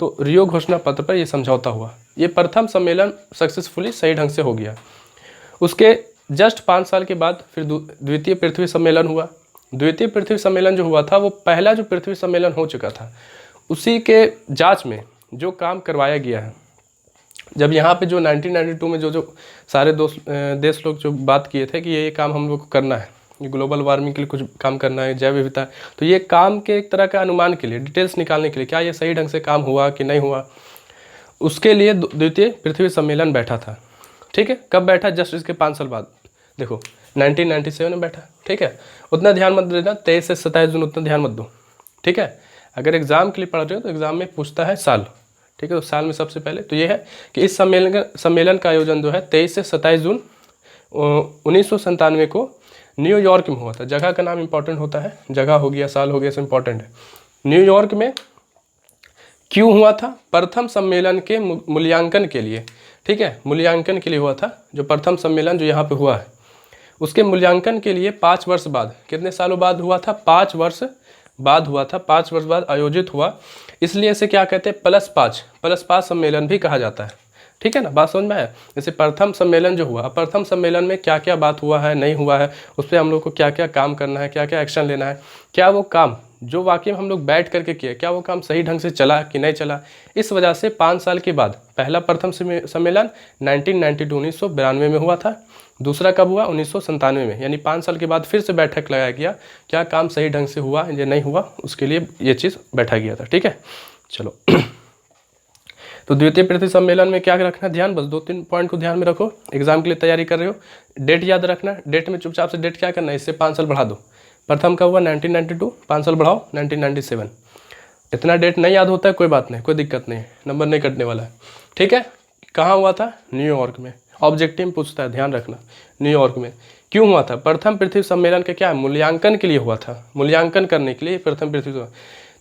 तो रियो घोषणा पत्र पर यह समझौता हुआ। ये प्रथम सम्मेलन सक्सेसफुली सही ढंग से हो गया। उसके जस्ट 5 साल के बाद फिर द्वितीय पृथ्वी सम्मेलन हुआ। द्वितीय पृथ्वी सम्मेलन जो हुआ था वो पहला जो पृथ्वी सम्मेलन हो चुका था, उसी के जांच में जो काम करवाया गया है। जब यहाँ पे जो 1992 में जो सारे देश लोग जो बात किए थे कि ये काम हम लोग को करना है, ये ग्लोबल वार्मिंग के लिए कुछ काम करना है, जैव विविधता, तो ये काम के एक तरह का अनुमान के लिए, डिटेल्स निकालने के लिए, क्या ये सही ढंग से काम हुआ कि नहीं हुआ, उसके लिए द्वितीय पृथ्वी सम्मेलन बैठा था। ठीक है, कब बैठा? जस्ट इसके 5 साल बाद। देखो 1997 में बैठा। ठीक है, उतना ध्यान मत देना, 23 से 27 जून उतना ध्यान मत दो। ठीक है, अगर एग्जाम के लिए पढ़ रहे हो तो एग्जाम में पूछता है साल। ठीक है, तो साल में सबसे पहले तो ये है कि इस सम्मेलन का आयोजन जो है 23 से 27 जून 1997 को न्यूयॉर्क में हुआ था। जगह का नाम इंपॉर्टेंट होता है, जगह हो गया, साल हो गया, सब इंपॉर्टेंट है। न्यूयॉर्क में क्यों हुआ था? प्रथम सम्मेलन के मूल्यांकन के लिए। ठीक है, मूल्यांकन के लिए हुआ था। जो प्रथम सम्मेलन जो यहाँ पे हुआ है उसके मूल्यांकन के लिए 5 वर्ष बाद, कितने सालों बाद हुआ था? 5 वर्ष बाद हुआ था, 5 वर्ष बाद आयोजित हुआ। इसलिए इसे क्या कहते हैं? +5 सम्मेलन भी कहा जाता है। ठीक है ना, बात समझ में आया? जैसे प्रथम सम्मेलन जो हुआ, प्रथम सम्मेलन में क्या क्या बात हुआ है, नहीं हुआ है, उस पर हम लोग को क्या क्या काम करना है, क्या क्या एक्शन लेना है, क्या वो काम जो वाकई में हम लोग बैठ करके किए, क्या वो काम सही ढंग से चला कि नहीं चला। इस वजह से 5 साल के बाद पहला प्रथम सम्मेलन 1992 में हुआ था। दूसरा कब हुआ? 1997 में, यानी 5 साल के बाद फिर से बैठक लगाया गया, क्या काम सही ढंग से हुआ या नहीं हुआ, उसके लिए ये चीज़ बैठा गया था। ठीक है, चलो तो द्वितीय पृथ्वी सम्मेलन में क्या रखना ध्यान? बस 2-3 पॉइंट को ध्यान में रखो। एग्जाम के लिए तैयारी कर रहे हो, डेट याद रखना। डेट में चुपचाप से डेट क्या करना है, इससे 5 साल बढ़ा दो। प्रथम का हुआ 1992, 5 साल बढ़ाओ 1997। इतना डेट नहीं याद होता है, कोई बात नहीं, कोई दिक्कत नहीं है, नंबर नहीं कटने वाला है। ठीक है, कहाँ हुआ था? न्यूयॉर्क में। ऑब्जेक्टिव पूछता है, ध्यान रखना। न्यूयॉर्क में क्यों हुआ था? प्रथम पृथ्वी सम्मेलन के क्या मूल्यांकन के लिए हुआ था, मूल्यांकन करने के लिए प्रथम पृथ्वी।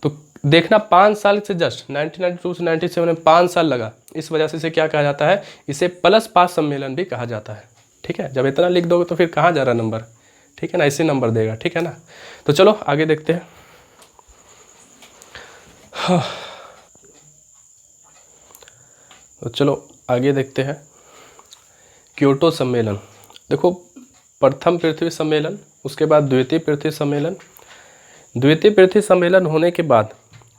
तो देखना 5 साल से, जस्ट 1992 से 97 में 5 साल लगा। इस वजह से इसे क्या कहा जाता है? इसे +5 सम्मेलन भी कहा जाता है। ठीक है, जब इतना लिख दोगे तो फिर कहाँ जा रहा नंबर? ठीक है ना, इसे नंबर देगा। ठीक है ना, तो चलो आगे देखते हैं। तो चलो आगे देखते हैं। क्योटो सम्मेलन। देखो प्रथम पृथ्वी सम्मेलन, उसके बाद द्वितीय पृथ्वी सम्मेलन। द्वितीय पृथ्वी सम्मेलन होने के बाद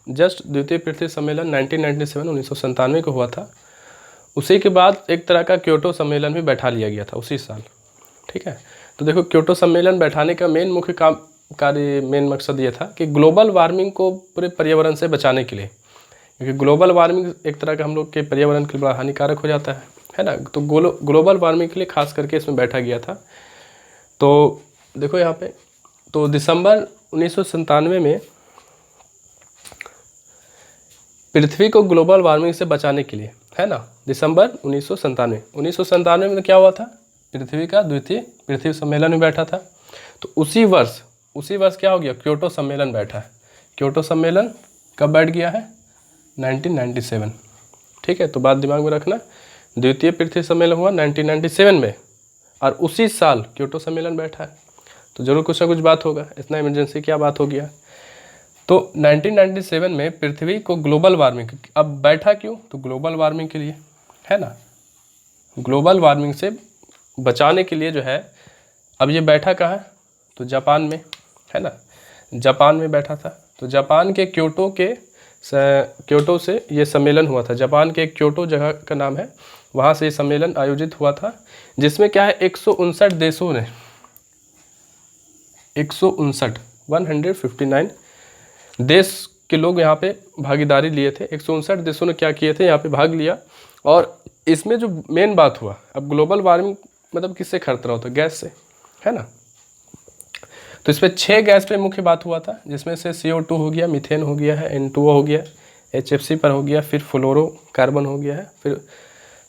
जस्ट द्वितीय पृथ्वी सम्मेलन 1997 को हुआ था। उसी के बाद एक तरह का क्योटो सम्मेलन भी बैठा लिया गया था उसी साल। ठीक है, तो देखो क्योटो सम्मेलन बैठाने का मेन मकसद ये था कि ग्लोबल वार्मिंग को पूरे पर्यावरण से बचाने के लिए, क्योंकि ग्लोबल वार्मिंग एक तरह का हम लोग के पर्यावरण के लिए बड़ा हानिकारक हो जाता है ना। तो ग्लोबल वार्मिंग के लिए खास करके इसमें बैठा गया था। तो देखो यहाँ पे, तो दिसंबर 1997 में पृथ्वी को ग्लोबल वार्मिंग से बचाने के लिए, है ना, दिसंबर 1997 में क्या हुआ था? पृथ्वी का द्वितीय पृथ्वी सम्मेलन में बैठा था। तो उसी वर्ष उसी वर्ष क्या हो गया, क्योटो सम्मेलन बैठा है। क्योटो सम्मेलन कब बैठ गया है, 1997, ठीक है। तो बात दिमाग में रखना, द्वितीय पृथ्वी सम्मेलन हुआ 1997 में, और उसी साल क्योटो सम्मेलन बैठा है। तो जरूर कुछ ना कुछ बात होगा, इतना इमरजेंसी क्या बात हो गया। तो 1997 में पृथ्वी को ग्लोबल वार्मिंग, अब बैठा क्यों, तो ग्लोबल वार्मिंग के लिए, है ना, ग्लोबल वार्मिंग से बचाने के लिए जो है। अब ये बैठा कहाँ है, तो जापान में, है ना, जापान में बैठा था। तो जापान के क्योटो से ये सम्मेलन हुआ था। जापान के क्योटो जगह का नाम है, वहाँ से ये सम्मेलन आयोजित हुआ था, जिसमें क्या है 159 देशों ने 159 देश के लोग यहाँ पे भागीदारी लिए थे। 159 देशों ने क्या किए थे, यहाँ पे भाग लिया। और इसमें जो मेन बात हुआ, अब ग्लोबल वार्मिंग मतलब किससे खतरा होता है, गैस से, है ना। तो इस पर 6 गैस पे मुख्य बात हुआ था, जिसमें से CO2 हो गया, मीथेन हो गया है, N2O हो गया, HFC पर हो गया, फिर फ्लोरोकार्बन हो गया है, फिर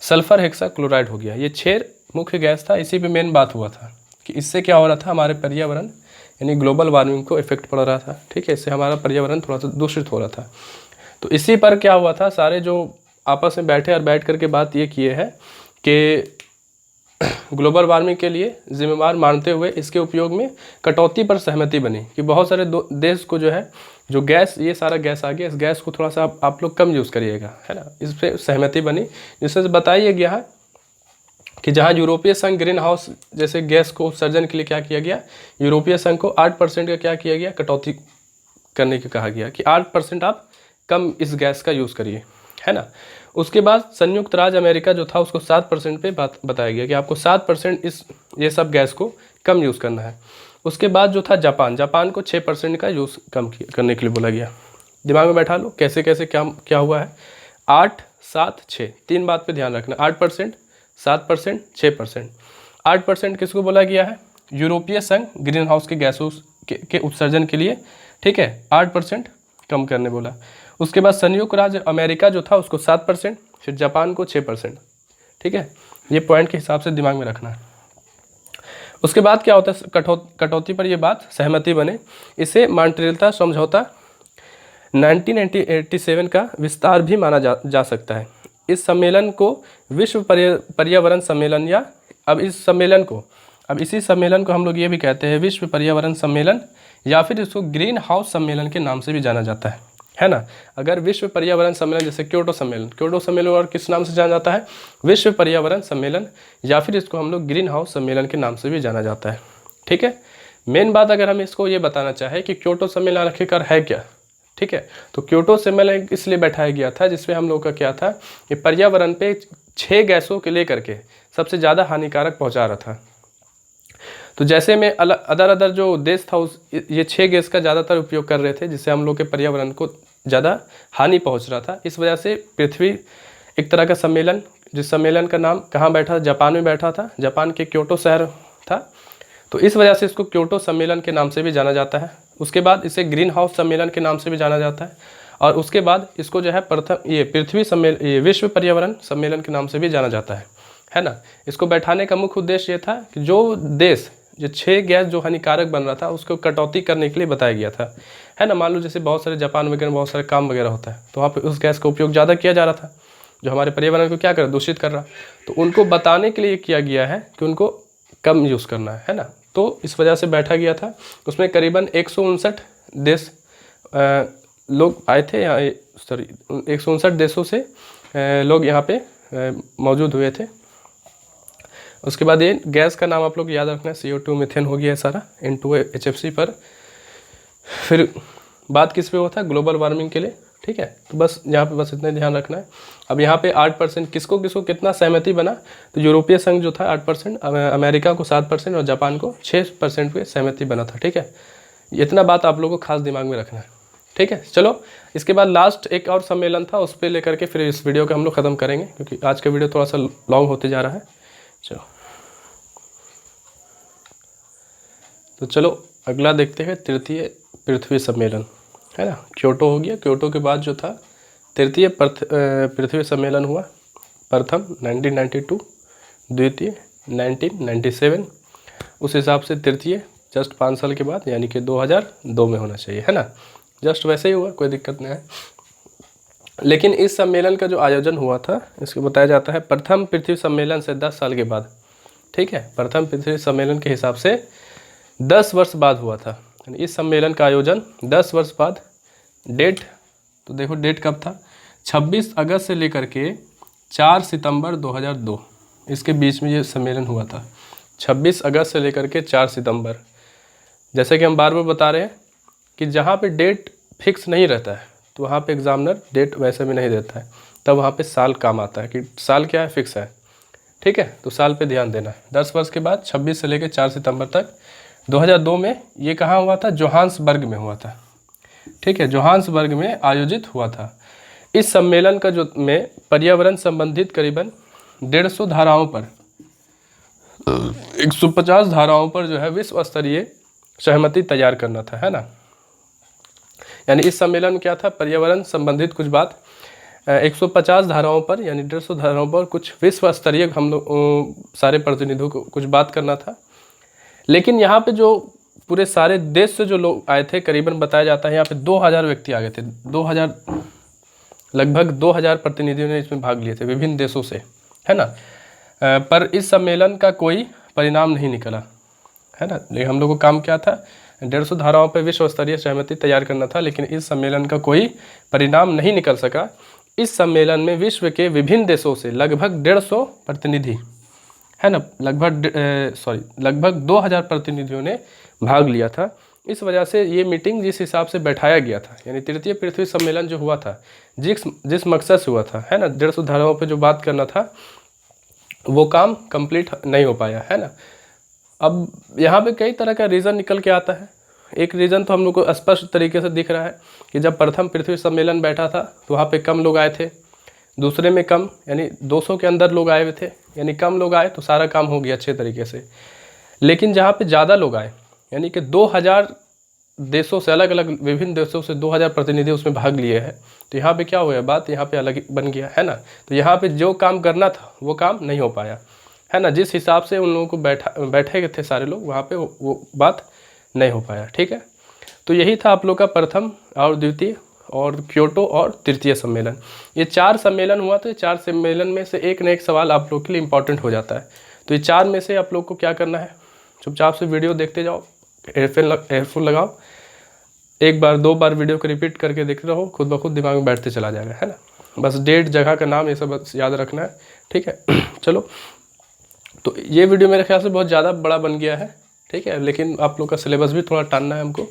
सल्फर हेक्साक्लोराइड हो गया। ये 6 मुख्य गैस था। इसी पे मेन बात हुआ था कि इससे क्या हो रहा था, हमारे पर्यावरण यानी ग्लोबल वार्मिंग को इफेक्ट पड़ रहा था, ठीक है। इससे हमारा पर्यावरण थोड़ा सा दूषित हो रहा था। तो इसी पर क्या हुआ था, सारे जो आपस में बैठे और बैठ करके बात ये किए है कि ग्लोबल वार्मिंग के लिए जिम्मेवार मानते हुए इसके उपयोग में कटौती पर सहमति बनी कि बहुत सारे देश को जो है, जो गैस, ये सारा गैस आ गया, इस गैस को थोड़ा सा आप लोग कम यूज़ करिएगा, है ना। इस पर सहमति बनी, जिससे बताया गया है कि जहाँ यूरोपीय संघ ग्रीन हाउस जैसे गैस को उत्सर्जन के लिए क्या किया गया, यूरोपीय संघ को 8% का क्या किया गया, कटौती करने को कहा गया कि 8% आप कम इस गैस का यूज़ करिए, है ना। उसके बाद संयुक्त राज्य अमेरिका जो था, उसको 7% पे बताया गया कि आपको 7% ये सब गैस को कम यूज़ करना है। उसके बाद जो था जापान को 6% का यूज़ कम करने के लिए बोला गया। दिमाग में बैठा लो कैसे कैसे क्या हुआ है। 8, 7, 6, 3 बात पे ध्यान रखना, 8%, 7%, 6%। 8% किसको बोला गया है, यूरोपीय संघ ग्रीन हाउस के गैसों के उत्सर्जन के लिए, ठीक है, 8% कम करने बोला। उसके बाद संयुक्त राज्य अमेरिका जो था उसको 7%, फिर जापान को 6%, ठीक है। ये पॉइंट के हिसाब से दिमाग में रखना है। उसके बाद क्या होता है, कटौती पर ये बात सहमति बने। इसे मॉन्ट्रियल समझौता 1987 का विस्तार भी माना जा सकता है। इस सम्मेलन को विश्व पर्यावरण सम्मेलन, या अब इसी सम्मेलन को हम लोग ये भी कहते हैं विश्व पर्यावरण सम्मेलन, या फिर इसको ग्रीन हाउस सम्मेलन के नाम से भी जाना जाता है ना। अगर विश्व पर्यावरण सम्मेलन जैसे क्योटो सम्मेलन और किस नाम से जाना जाता है, विश्व पर्यावरण सम्मेलन, या फिर इसको हम लोग ग्रीन हाउस सम्मेलन के नाम से भी जाना जाता है, ठीक है। मेन बात अगर हम इसको ये बताना चाहें कि क्योटो सम्मेलन आखिरकार है क्या, ठीक है। तो क्योटो सम्मेलन इसलिए बैठाया गया था जिसमें हम लोग का क्या था कि पर्यावरण पे 6 गैसों के लेकर के सबसे ज़्यादा हानिकारक पहुंचा रहा था। तो जैसे में अदर जो देश था ये 6 गैस का ज़्यादातर उपयोग कर रहे थे, जिससे हम लोग के पर्यावरण को ज़्यादा हानि पहुंच रहा था। इस वजह से पृथ्वी एक तरह का सम्मेलन, जिस सम्मेलन का नाम कहाँ बैठा, जापान में बैठा था, जापान के क्योटो शहर था। तो इस वजह से इसको क्योटो सम्मेलन के नाम से भी जाना जाता है। उसके बाद इसे ग्रीन हाउस सम्मेलन के नाम से भी जाना जाता है, और उसके बाद इसको जो है ये विश्व पर्यावरण सम्मेलन के नाम से भी जाना जाता है ना। इसको बैठाने का मुख्य उद्देश्य ये था कि जो 6 गैस जो हानिकारक बन रहा था उसको कटौती करने के लिए बताया गया था, है ना। मान लो जैसे बहुत सारे जापान वगैरह बहुत सारे काम वगैरह होता है, तो वहाँ पे उस गैस का उपयोग ज़्यादा किया जा रहा था, जो हमारे पर्यावरण को क्या कर रहा, दूषित कर रहा। तो उनको बताने के लिए किया गया है कि उनको कम यूज़ करना है ना। तो इस वजह से बैठा गया था। उसमें करीबन 159 देश लोग आए थे, 159 देशों से लोग यहाँ पे मौजूद हुए थे। उसके बाद ये गैस का नाम आप लोग याद रखना है, CO2 मीथेन हो गया सारा, N2O HFC पर। फिर बात किस पे हुआ था, ग्लोबल वार्मिंग के लिए, ठीक है। तो बस यहाँ पे बस इतना ध्यान रखना है। अब यहाँ पे 8% किसको कितना सहमति बना, तो यूरोपीय संघ जो था 8%, अमेरिका को 7% और जापान को 6% पे सहमति बना था, ठीक है। इतना बात आप लोगों को खास दिमाग में रखना है, ठीक है। चलो इसके बाद लास्ट एक और सम्मेलन था, उस पर लेकर के फिर इस वीडियो को हम लोग ख़त्म करेंगे, क्योंकि आज का वीडियो थोड़ा सा लॉन्ग होते जा रहा है। चलो अगला देखते हैं, तृतीय पृथ्वी सम्मेलन, है ना। क्योटो हो गया, क्योटो के बाद जो था तृतीय पृथ्वी सम्मेलन हुआ। प्रथम 1992, द्वितीय 1997, उस हिसाब से तृतीय जस्ट 5 साल के बाद, यानी कि 2002 में होना चाहिए, है ना। जस्ट वैसे ही हुआ, कोई दिक्कत नहीं है। लेकिन इस सम्मेलन का जो आयोजन हुआ था, इसको बताया जाता है प्रथम पृथ्वी सम्मेलन से 10 साल के बाद, ठीक है। प्रथम पृथ्वी सम्मेलन के हिसाब से 10 वर्ष बाद हुआ था। यानी इस सम्मेलन का आयोजन 10 वर्ष बाद, डेट तो देखो डेट कब था, 26 अगस्त से लेकर के 4 सितंबर 2002, इसके बीच में ये सम्मेलन हुआ था। 26 अगस्त से लेकर के 4 सितंबर। जैसे कि हम बार बार बता रहे हैं कि जहाँ पे डेट फिक्स नहीं रहता है तो वहाँ पे एग्जामिनर डेट वैसे भी नहीं देता है, तब वहाँ पे साल काम आता है कि साल क्या है, फिक्स है, ठीक है। तो साल पे ध्यान देना है। 10 वर्ष के बाद 26 से लेकर 4 सितंबर तक 2002 में ये कहाँ हुआ था, जोहान्सबर्ग में हुआ था, ठीक है। जोहान्सबर्ग में आयोजित हुआ था। इस सम्मेलन का जो में पर्यावरण संबंधित करीबन 150 धाराओं पर, 150 धाराओं पर जो है विश्व स्तरीय सहमति तैयार करना था, है ना। यानी इस सम्मेलन में क्या था, पर्यावरण संबंधित कुछ बात 150 धाराओं पर, यानी 150 धाराओं पर कुछ विश्व स्तरीय हम लोग सारे प्रतिनिधियों को कुछ बात करना था। लेकिन यहाँ पे जो पूरे सारे देश से जो लोग आए थे, करीबन बताया जाता है यहाँ पे 2000 व्यक्ति आ गए थे। 2000 लगभग 2000 प्रतिनिधियों ने इसमें भाग लिए थे विभिन्न देशों से, है ना। पर इस सम्मेलन का कोई परिणाम नहीं निकला, है ना। लेकिन हम लोग को काम क्या था, 150 धाराओं पर विश्व स्तरीय सहमति तैयार करना था, लेकिन इस सम्मेलन का कोई परिणाम नहीं निकल सका। इस सम्मेलन में विश्व के विभिन्न देशों से लगभग 150 प्रतिनिधि, है ना, लगभग 2000 प्रतिनिधियों ने भाग लिया था। इस वजह से ये मीटिंग जिस हिसाब से बैठाया गया था, यानी तृतीय पृथ्वी सम्मेलन जो हुआ था, जिस मकसद से हुआ था, है ना, 150 धाराओं पे जो बात करना था, वो काम कंप्लीट नहीं हो पाया, है ना। अब यहाँ पे कई तरह का रीज़न निकल के आता है। एक रीज़न तो हम लोग को स्पष्ट तरीके से दिख रहा है कि जब प्रथम पृथ्वी सम्मेलन बैठा था तो वहाँ पे कम लोग आए थे, दूसरे में कम, यानी 200 के अंदर लोग आए हुए थे, यानी कम लोग आए तो सारा काम हो गया अच्छे तरीके से। लेकिन जहाँ पे ज़्यादा लोग आए, यानी कि 2000 देशों से, अलग अलग विभिन्न देशों से 2000 प्रतिनिधि उसमें भाग लिए हैं, तो यहाँ पे क्या हुआ, बात यहाँ पे अलग बन गया, है ना। तो यहाँ पे जो काम करना था वो काम नहीं हो पाया, है ना। जिस हिसाब से उन लोगों को बैठे थे सारे लोग, वहाँ पे वो बात नहीं हो पाया, ठीक है। तो यही था आप लोग का प्रथम और द्वितीय और क्योटो और तृतीय सम्मेलन। ये 4 सम्मेलन हुआ, तो 4 सम्मेलन में से एक न एक सवाल आप लोग के लिए इंपॉर्टेंट हो जाता है। तो ये 4 में से आप लोग को क्या करना है, चुपचाप से वीडियो देखते जाओ, एयरफोन लगाओ, 1 बार 2 बार वीडियो को रिपीट करके देखते रहो, खुद ब खुद दिमाग में बैठते चला जाएगा, है ना। बस डेट, जगह का नाम, ये सब बस याद रखना है, ठीक है। चलो, तो ये वीडियो मेरे ख्याल से बहुत ज़्यादा बड़ा बन गया है, ठीक है। लेकिन आप लोग का सिलेबस भी थोड़ा टानना है हमको,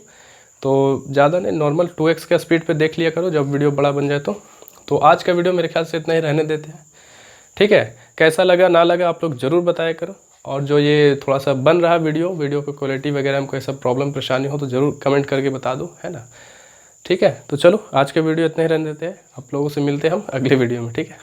तो ज़्यादा नहीं, नॉर्मल 2x का स्पीड पे देख लिया करो जब वीडियो बड़ा बन जाए तो आज का वीडियो मेरे ख्याल से इतना ही रहने देते हैं, ठीक है। कैसा लगा ना लगा आप लोग ज़रूर बताया करो, और जो ये थोड़ा सा बन रहा वीडियो की क्वालिटी वगैरह हमको ऐसा प्रॉब्लम परेशानी हो तो ज़रूर कमेंट करके बता दो, है ना, ठीक है। तो चलो आज के वीडियो इतना ही रहने देते हैं, आप लोगों से मिलते हैं हम अगले वीडियो में, ठीक है।